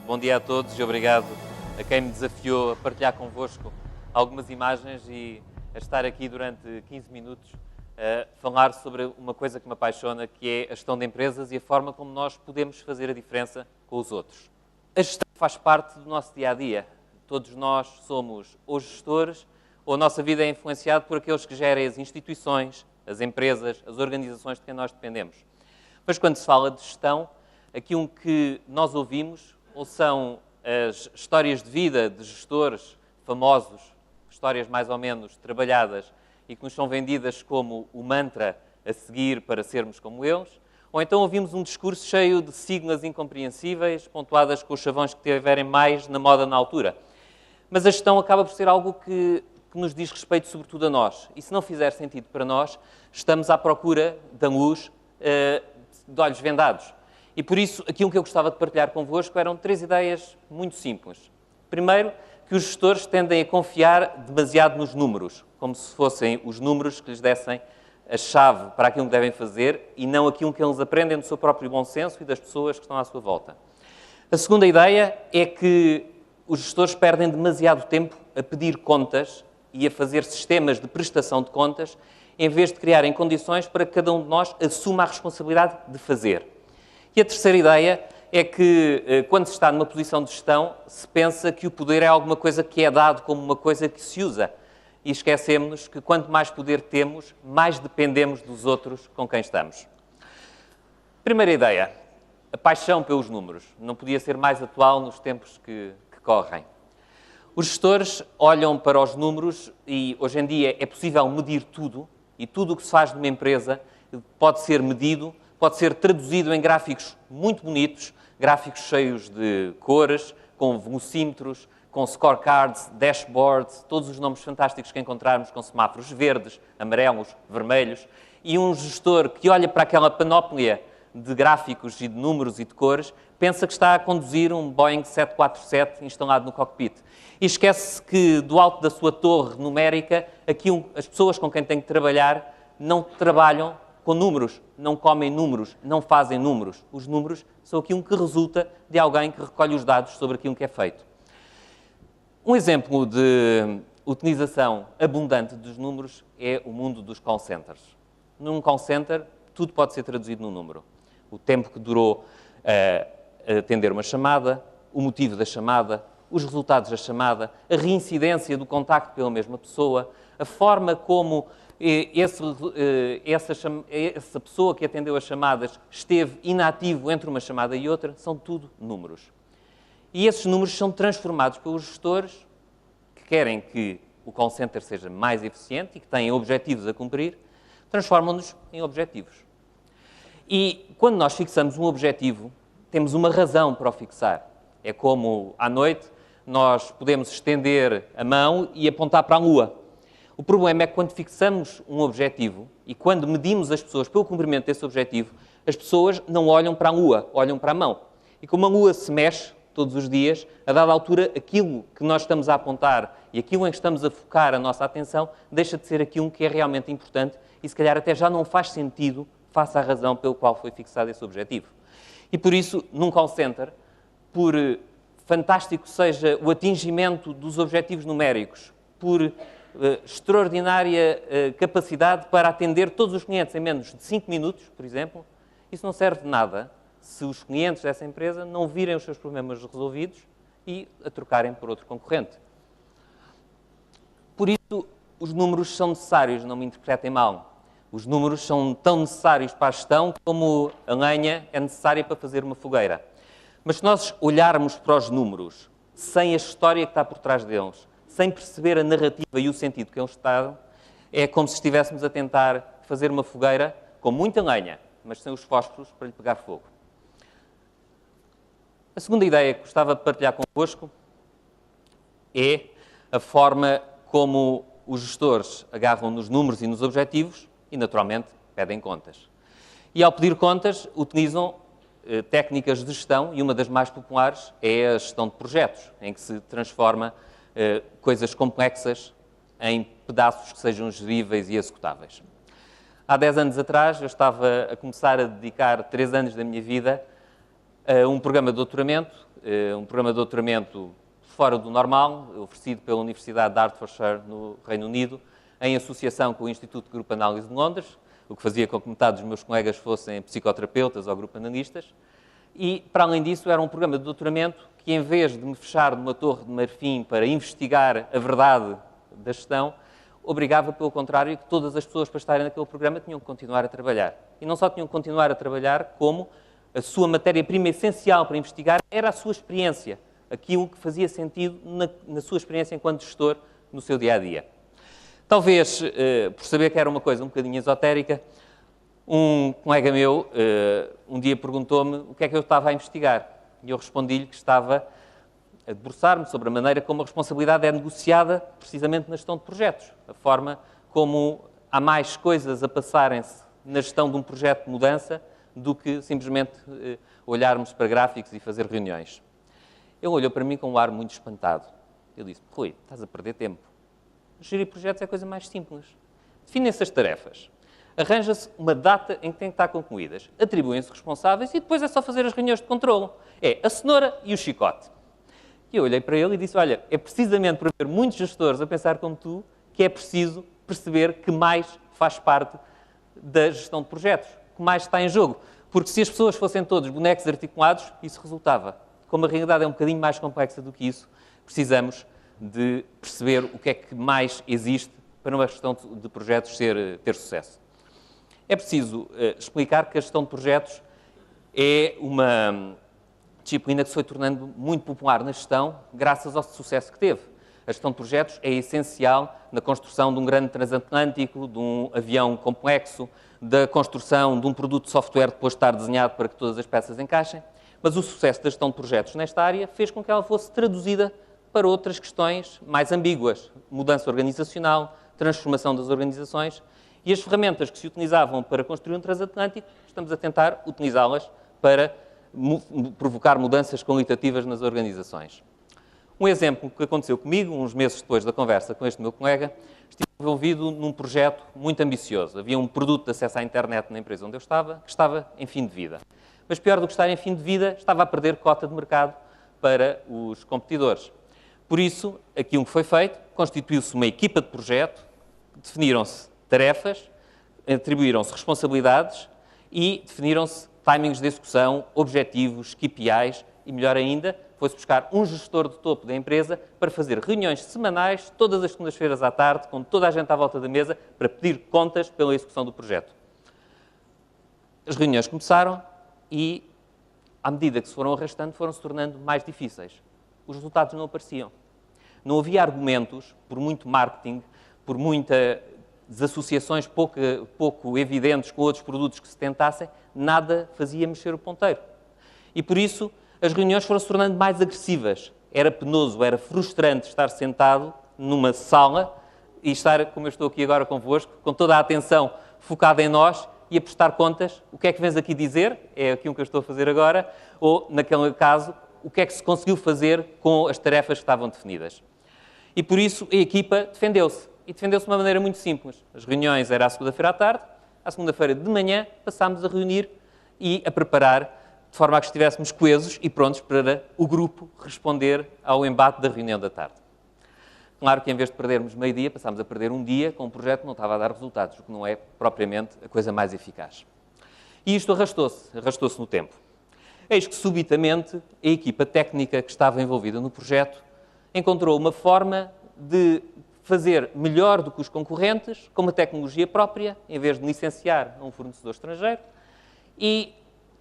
Bom dia a todos e obrigado a quem me desafiou a partilhar convosco algumas imagens e a estar aqui durante 15 minutos a falar sobre uma coisa que me apaixona, que é a gestão de empresas e a forma como nós podemos fazer a diferença com os outros. A gestão faz parte do nosso dia-a-dia. Todos nós somos ou gestores ou a nossa vida é influenciada por aqueles que gerem as instituições, as empresas, as organizações de quem nós dependemos. Mas quando se fala de gestão, aquilo que nós ouvimos ou são as histórias de vida de gestores famosos, histórias mais ou menos trabalhadas e que nos são vendidas como o mantra a seguir para sermos como eles, ou então ouvimos um discurso cheio de siglas incompreensíveis, pontuadas com os chavões que tiverem mais na moda na altura. Mas a gestão acaba por ser algo que nos diz respeito sobretudo a nós. E se não fizer sentido para nós, estamos à procura da luz de olhos vendados. E por isso, aquilo que eu gostava de partilhar convosco eram 3 ideias muito simples. Primeiro, que os gestores tendem a confiar demasiado nos números, como se fossem os números que lhes dessem a chave para aquilo que devem fazer e não aquilo que eles aprendem do seu próprio bom senso e das pessoas que estão à sua volta. A segunda ideia é que os gestores perdem demasiado tempo a pedir contas e a fazer sistemas de prestação de contas, em vez de criarem condições para que cada um de nós assuma a responsabilidade de fazer. E a terceira ideia é que, quando se está numa posição de gestão, se pensa que o poder é alguma coisa que é dado como uma coisa que se usa. E esquecemos que quanto mais poder temos, mais dependemos dos outros com quem estamos. Primeira ideia, a paixão pelos números. Não podia ser mais atual nos tempos que correm. Os gestores olham para os números e, hoje em dia, é possível medir tudo. E tudo o que se faz numa empresa pode ser medido, pode ser traduzido em gráficos muito bonitos, gráficos cheios de cores, com velocímetros, com scorecards, dashboards, todos os nomes fantásticos que encontrarmos, com semáforos verdes, amarelos, vermelhos. E um gestor que olha para aquela panóplia de gráficos e de números e de cores, pensa que está a conduzir um Boeing 747 instalado no cockpit. E esquece que, do alto da sua torre numérica, as pessoas com quem tem que trabalhar não trabalham com números, não comem números, não fazem números. Os números são aquilo que resulta de alguém que recolhe os dados sobre aquilo que é feito. Um exemplo de utilização abundante dos números é o mundo dos call centers. Num call center, tudo pode ser traduzido num número. O tempo que durou a atender uma chamada, o motivo da chamada, os resultados da chamada, a reincidência do contacto pela mesma pessoa, a forma como essa pessoa que atendeu as chamadas esteve inativo entre uma chamada e outra, são tudo números. E esses números são transformados pelos gestores que querem que o call center seja mais eficiente e que têm objetivos a cumprir, transformam-nos em objetivos. E quando nós fixamos um objetivo, temos uma razão para o fixar. É como, à noite, nós podemos estender a mão e apontar para a lua. O problema é que quando fixamos um objetivo e quando medimos as pessoas pelo cumprimento desse objetivo, as pessoas não olham para a lua, olham para a mão. E como a lua se mexe todos os dias, a dada altura, aquilo que nós estamos a apontar e aquilo em que estamos a focar a nossa atenção deixa de ser aquilo que é realmente importante e, se calhar, até já não faz sentido face à razão pelo qual foi fixado esse objetivo. E, por isso, num call center, por fantástico seja o atingimento dos objetivos numéricos, por extraordinária capacidade para atender todos os clientes em menos de 5 minutos, por exemplo, isso não serve de nada se os clientes dessa empresa não virem os seus problemas resolvidos e a trocarem por outro concorrente. Por isso, os números são necessários, não me interpretem mal. Os números são tão necessários para a gestão como a lenha é necessária para fazer uma fogueira. Mas se nós olharmos para os números sem a história que está por trás deles, sem perceber a narrativa e o sentido que eles estão, é como se estivéssemos a tentar fazer uma fogueira com muita lenha, mas sem os fósforos para lhe pegar fogo. A segunda ideia que gostava de partilhar convosco é a forma como os gestores agarram nos números e nos objetivos e, naturalmente, pedem contas. E, ao pedir contas, utilizam técnicas de gestão e uma das mais populares é a gestão de projetos, em que se transforma coisas complexas em pedaços que sejam geríveis e executáveis. Há 10 anos atrás, eu estava a começar a dedicar 3 anos da minha vida a um programa de doutoramento um programa de doutoramento fora do normal, oferecido pela Universidade de Hertfordshire, no Reino Unido, em associação com o Instituto de Grupo Análise de Londres, o que fazia com que metade dos meus colegas fossem psicoterapeutas ou grupo analistas. E, para além disso, era um programa de doutoramento que, em vez de me fechar numa torre de marfim para investigar a verdade da gestão, obrigava, pelo contrário, que todas as pessoas para estarem naquele programa tinham que continuar a trabalhar. E não só tinham que continuar a trabalhar, como a sua matéria-prima essencial para investigar era a sua experiência, aquilo que fazia sentido na sua experiência enquanto gestor no seu dia-a-dia. Talvez, por saber que era uma coisa um bocadinho esotérica, um colega meu um dia perguntou-me o que é que eu estava a investigar. E eu respondi-lhe que estava a debruçar-me sobre a maneira como a responsabilidade é negociada precisamente na gestão de projetos. A forma como há mais coisas a passarem-se na gestão de um projeto de mudança do que simplesmente olharmos para gráficos e fazer reuniões. Ele olhou para mim com um ar muito espantado. Ele disse: Rui, estás a perder tempo. Gerir projetos é a coisa mais simples. Definem-se as tarefas. Arranja-se uma data em que têm que estar concluídas. Atribuem-se responsáveis e depois é só fazer as reuniões de controlo. É a cenoura e o chicote. E eu olhei para ele e disse: olha, é precisamente por haver muitos gestores a pensar como tu que é preciso perceber que mais faz parte da gestão de projetos, que mais está em jogo. Porque se as pessoas fossem todos bonecos articulados, isso resultava. Como a realidade é um bocadinho mais complexa do que isso, precisamos de perceber o que é que mais existe para uma gestão de projetos ter sucesso. É preciso explicar que a gestão de projetos é uma disciplina que se foi tornando muito popular na gestão graças ao sucesso que teve. A gestão de projetos é essencial na construção de um grande transatlântico, de um avião complexo, da construção de um produto de software depois de estar desenhado para que todas as peças encaixem. Mas o sucesso da gestão de projetos nesta área fez com que ela fosse traduzida para outras questões mais ambíguas. Mudança organizacional, transformação das organizações. E as ferramentas que se utilizavam para construir um transatlântico, estamos a tentar utilizá-las para provocar mudanças qualitativas nas organizações. Um exemplo que aconteceu comigo, uns meses depois da conversa com este meu colega, estive envolvido num projeto muito ambicioso. Havia um produto de acesso à internet na empresa onde eu estava, que estava em fim de vida. Mas pior do que estar em fim de vida, estava a perder cota de mercado para os competidores. Por isso, aquilo que foi feito, constituiu-se uma equipa de projeto, definiram-se tarefas, atribuíram-se responsabilidades e definiram-se timings de execução, objetivos, KPIs e, melhor ainda, foi-se buscar um gestor de topo da empresa para fazer reuniões semanais, todas as segundas-feiras à tarde, com toda a gente à volta da mesa, para pedir contas pela execução do projeto. As reuniões começaram e, à medida que se foram arrastando, foram-se tornando mais difíceis. Os resultados não apareciam. Não havia argumentos, por muito marketing, por muitas associações pouco evidentes com outros produtos que se tentassem, nada fazia mexer o ponteiro. E por isso as reuniões foram se tornando mais agressivas. Era penoso, era frustrante estar sentado numa sala e estar, como eu estou aqui agora convosco, com toda a atenção focada em nós e a prestar contas. O que é que vens aqui dizer? É aquilo que eu estou a fazer agora. Ou, naquele caso, o que é que se conseguiu fazer com as tarefas que estavam definidas. E por isso a equipa defendeu-se. E defendeu-se de uma maneira muito simples. As reuniões eram à segunda-feira à tarde, à segunda-feira de manhã passámos a reunir e a preparar de forma a que estivéssemos coesos e prontos para o grupo responder ao embate da reunião da tarde. Claro que em vez de perdermos meio-dia, passámos a perder um dia com um projeto que não estava a dar resultados, o que não é propriamente a coisa mais eficaz. E isto arrastou-se no tempo. Eis que subitamente a equipa técnica que estava envolvida no projeto encontrou uma forma de fazer melhor do que os concorrentes, com uma tecnologia própria, em vez de licenciar a um fornecedor estrangeiro, e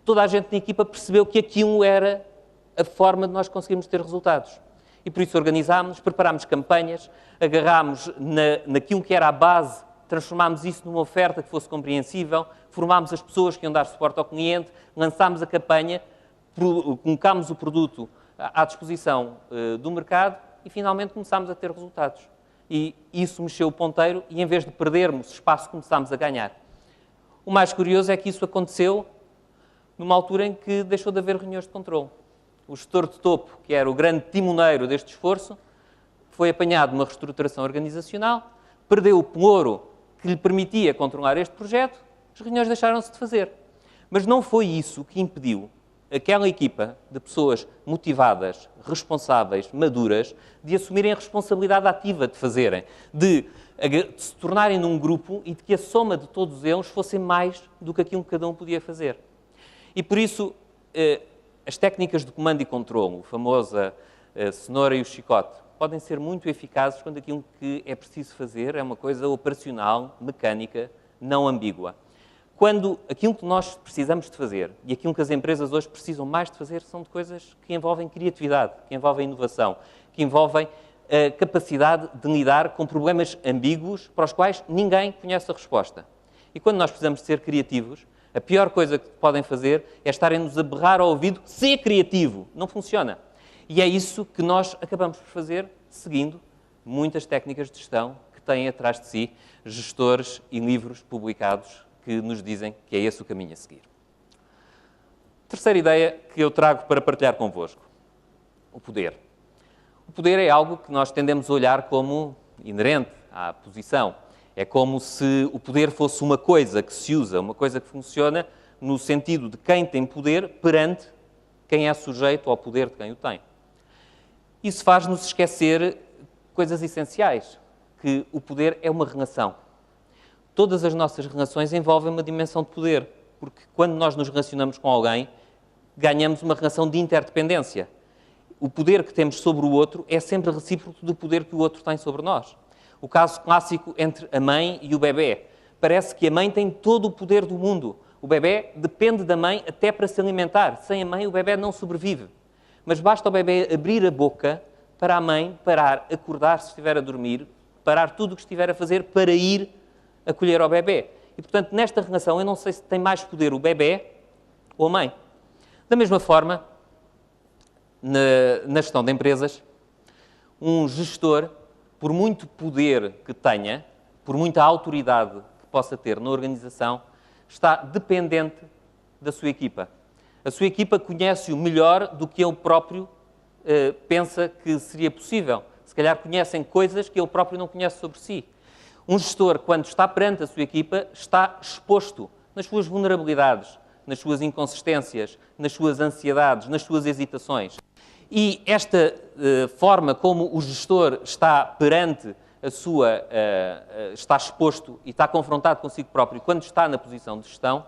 toda a gente na equipa percebeu que aquilo era a forma de nós conseguirmos ter resultados. E por isso organizámos-nos, preparámos campanhas, agarrámos naquilo que era a base, transformámos isso numa oferta que fosse compreensível, formámos as pessoas que iam dar suporte ao cliente, lançámos a campanha, colocámos o produto à disposição do mercado e finalmente começámos a ter resultados. E isso mexeu o ponteiro e em vez de perdermos espaço, começámos a ganhar. O mais curioso é que isso aconteceu numa altura em que deixou de haver reuniões de controle. O gestor de topo, que era o grande timoneiro deste esforço, foi apanhado numa reestruturação organizacional, perdeu o pelouro que lhe permitia controlar este projeto, as reuniões deixaram-se de fazer. Mas não foi isso que impediu aquela equipa de pessoas motivadas, responsáveis, maduras, de assumirem a responsabilidade ativa de fazerem, de se tornarem num grupo e de que a soma de todos eles fosse mais do que aquilo que cada um podia fazer. E por isso, as técnicas de comando e controle, a famosa cenoura e o chicote, podem ser muito eficazes quando aquilo que é preciso fazer é uma coisa operacional, mecânica, não ambígua. Quando aquilo que nós precisamos de fazer e aquilo que as empresas hoje precisam mais de fazer são de coisas que envolvem criatividade, que envolvem inovação, que envolvem a capacidade de lidar com problemas ambíguos para os quais ninguém conhece a resposta. E quando nós precisamos de ser criativos, a pior coisa que podem fazer é estarem-nos a berrar ao ouvido: ser criativo. Não funciona. E é isso que nós acabamos por fazer seguindo muitas técnicas de gestão que têm atrás de si gestores e livros publicados que nos dizem que é esse o caminho a seguir. Terceira ideia que eu trago para partilhar convosco: o poder. O poder é algo que nós tendemos a olhar como inerente à posição. É como se o poder fosse uma coisa que se usa, uma coisa que funciona no sentido de quem tem poder perante quem é sujeito ao poder de quem o tem. Isso faz-nos esquecer coisas essenciais, que o poder é uma relação. Todas as nossas relações envolvem uma dimensão de poder, porque quando nós nos relacionamos com alguém, ganhamos uma relação de interdependência. O poder que temos sobre o outro é sempre recíproco do poder que o outro tem sobre nós. O caso clássico entre a mãe e o bebê. Parece que a mãe tem todo o poder do mundo. O bebê depende da mãe até para se alimentar. Sem a mãe, o bebê não sobrevive. Mas basta o bebê abrir a boca para a mãe parar, acordar se estiver a dormir, parar tudo o que estiver a fazer para ir acolher ao bebê. E, portanto, nesta relação, eu não sei se tem mais poder o bebê ou a mãe. Da mesma forma, na gestão de empresas, um gestor, por muito poder que tenha, por muita autoridade que possa ter na organização, está dependente da sua equipa. A sua equipa conhece-o melhor do que ele próprio pensa que seria possível. Se calhar conhecem coisas que ele próprio não conhece sobre si. Um gestor, quando está perante a sua equipa, está exposto nas suas vulnerabilidades, nas suas inconsistências, nas suas ansiedades, nas suas hesitações. E esta forma como o gestor está perante a sua... está exposto e está confrontado consigo próprio quando está na posição de gestão,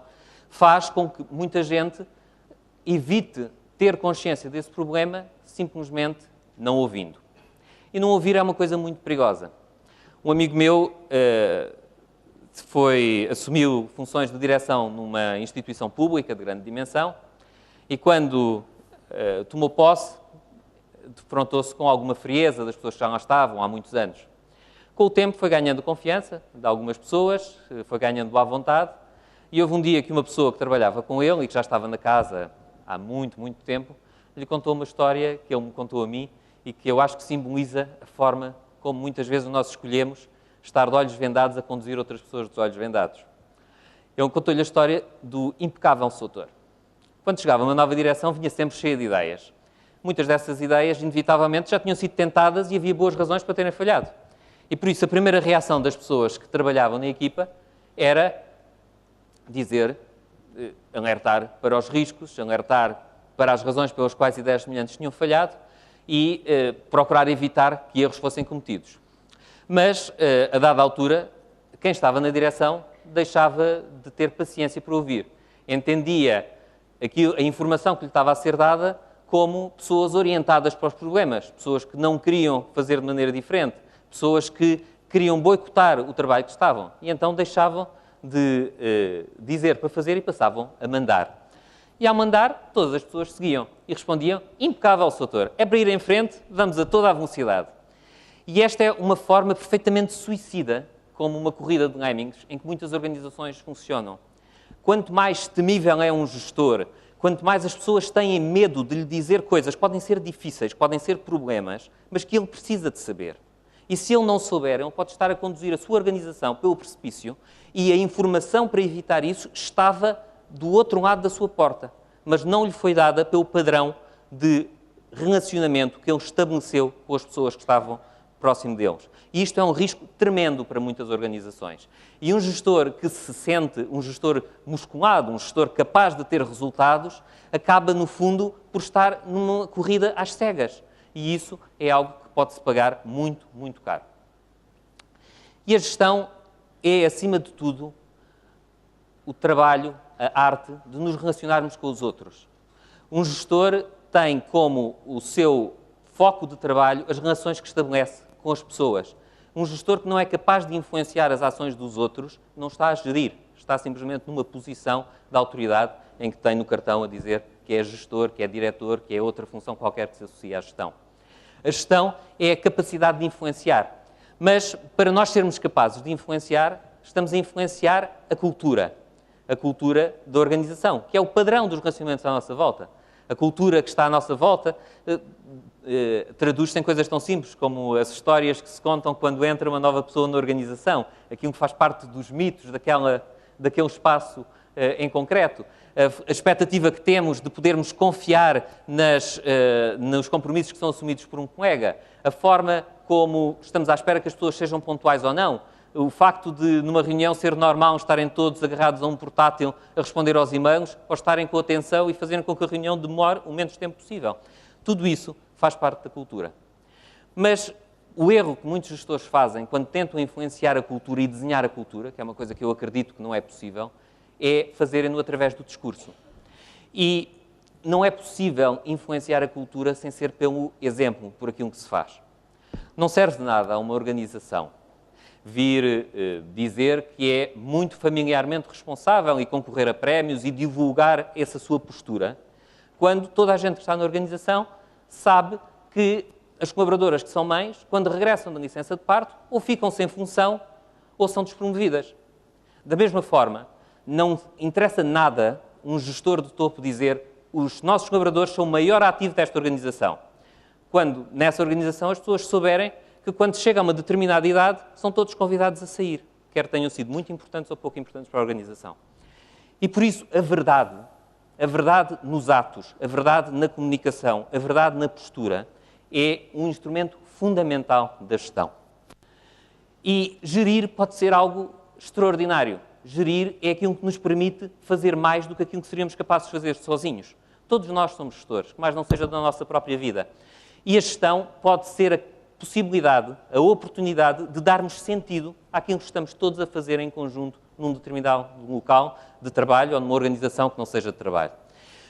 faz com que muita gente evite ter consciência desse problema simplesmente não ouvindo. E não ouvir é uma coisa muito perigosa. Um amigo meu assumiu funções de direção numa instituição pública de grande dimensão e quando tomou posse, defrontou-se com alguma frieza das pessoas que já lá estavam há muitos anos. Com o tempo foi ganhando confiança de algumas pessoas, foi ganhando boa vontade e houve um dia que uma pessoa que trabalhava com ele e que já estava na casa há muito, muito tempo, lhe contou uma história que ele me contou a mim e que eu acho que simboliza a forma como muitas vezes nós escolhemos estar de olhos vendados a conduzir outras pessoas de olhos vendados. Ele contou-lhe a história do impecável Soutor. Quando chegava uma nova direção, vinha sempre cheia de ideias. Muitas dessas ideias, inevitavelmente, já tinham sido tentadas e havia boas razões para terem falhado. E por isso a primeira reação das pessoas que trabalhavam na equipa era dizer, alertar para os riscos, alertar para as razões pelas quais ideias semelhantes tinham falhado e procurar evitar que erros fossem cometidos. Mas, a dada altura, quem estava na direção deixava de ter paciência para ouvir. Entendia a informação que lhe estava a ser dada como pessoas orientadas para os problemas, pessoas que não queriam fazer de maneira diferente, pessoas que queriam boicotar o trabalho que estavam. E então deixavam de dizer para fazer e passavam a mandar. E ao mandar, todas as pessoas seguiam e respondiam: impecável, Soutor, é para ir em frente, vamos a toda a velocidade. E esta é uma forma perfeitamente suicida, como uma corrida de lemmings, em que muitas organizações funcionam. Quanto mais temível é um gestor, quanto mais as pessoas têm medo de lhe dizer coisas que podem ser difíceis, podem ser problemas, mas que ele precisa de saber. E se ele não souber, ele pode estar a conduzir a sua organização pelo precipício e a informação para evitar isso estava do outro lado da sua porta, mas não lhe foi dada pelo padrão de relacionamento que ele estabeleceu com as pessoas que estavam próximo deles. E isto é um risco tremendo para muitas organizações. E um gestor que se sente, um gestor musculado, um gestor capaz de ter resultados, acaba, no fundo, por estar numa corrida às cegas. E isso é algo que pode-se pagar muito, muito caro. E a gestão é, acima de tudo, o trabalho, a arte de nos relacionarmos com os outros. Um gestor tem como o seu foco de trabalho as relações que estabelece com as pessoas. Um gestor que não é capaz de influenciar as ações dos outros não está a gerir, está simplesmente numa posição de autoridade em que tem no cartão a dizer que é gestor, que é diretor, que é outra função qualquer que se associe à gestão. A gestão é a capacidade de influenciar. Mas, para nós sermos capazes de influenciar, estamos a influenciar a cultura da organização, que é o padrão dos relacionamentos à nossa volta. A cultura que está à nossa volta traduz-se em coisas tão simples como as histórias que se contam quando entra uma nova pessoa na organização, aquilo que faz parte dos mitos daquele espaço em concreto, a expectativa que temos de podermos confiar nos compromissos que são assumidos por um colega, a forma como estamos à espera que as pessoas sejam pontuais ou não, o facto de, numa reunião, ser normal estarem todos agarrados a um portátil a responder aos e-mails, ou estarem com atenção e fazerem com que a reunião demore o menos tempo possível. Tudo isso faz parte da cultura. Mas o erro que muitos gestores fazem quando tentam influenciar a cultura e desenhar a cultura, que é uma coisa que eu acredito que não é possível, é fazerem-no através do discurso. E não é possível influenciar a cultura sem ser pelo exemplo, por aquilo que se faz. Não serve de nada a uma organização vir dizer que é muito familiarmente responsável e concorrer a prémios e divulgar essa sua postura, quando toda a gente que está na organização sabe que as colaboradoras que são mães, quando regressam da licença de parto, ou ficam sem função ou são despromovidas. Da mesma forma, não interessa nada um gestor de topo dizer os nossos colaboradores são o maior ativo desta organização, quando nessa organização as pessoas souberem que quando chega a uma determinada idade são todos convidados a sair, quer tenham sido muito importantes ou pouco importantes para a organização. E por isso a verdade nos atos, a verdade na comunicação, a verdade na postura, é um instrumento fundamental da gestão. E gerir pode ser algo extraordinário. Gerir é aquilo que nos permite fazer mais do que aquilo que seríamos capazes de fazer sozinhos. Todos nós somos gestores, que mais não seja da nossa própria vida. E a gestão pode ser a possibilidade, a oportunidade de darmos sentido àquilo que estamos todos a fazer em conjunto num determinado local de trabalho ou numa organização que não seja de trabalho.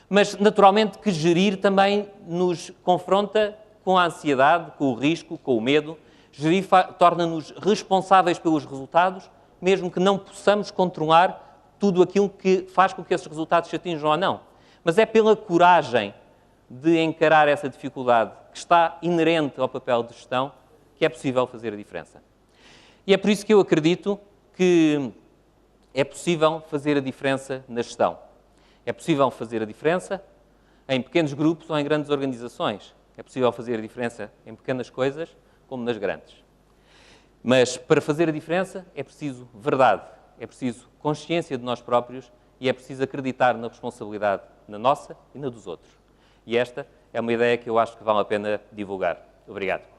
Mas, naturalmente, que gerir também nos confronta com a ansiedade, com o risco, com o medo. Gerir torna-nos responsáveis pelos resultados, mesmo que não possamos controlar tudo aquilo que faz com que esses resultados se atinjam ou não. Mas é pela coragem de encarar essa dificuldade que está inerente ao papel de gestão que é possível fazer a diferença. E é por isso que eu acredito que é possível fazer a diferença na gestão. É possível fazer a diferença em pequenos grupos ou em grandes organizações. É possível fazer a diferença em pequenas coisas como nas grandes. Mas para fazer a diferença é preciso verdade, é preciso consciência de nós próprios e é preciso acreditar na responsabilidade na nossa e na dos outros. E esta é uma ideia que eu acho que vale a pena divulgar. Obrigado.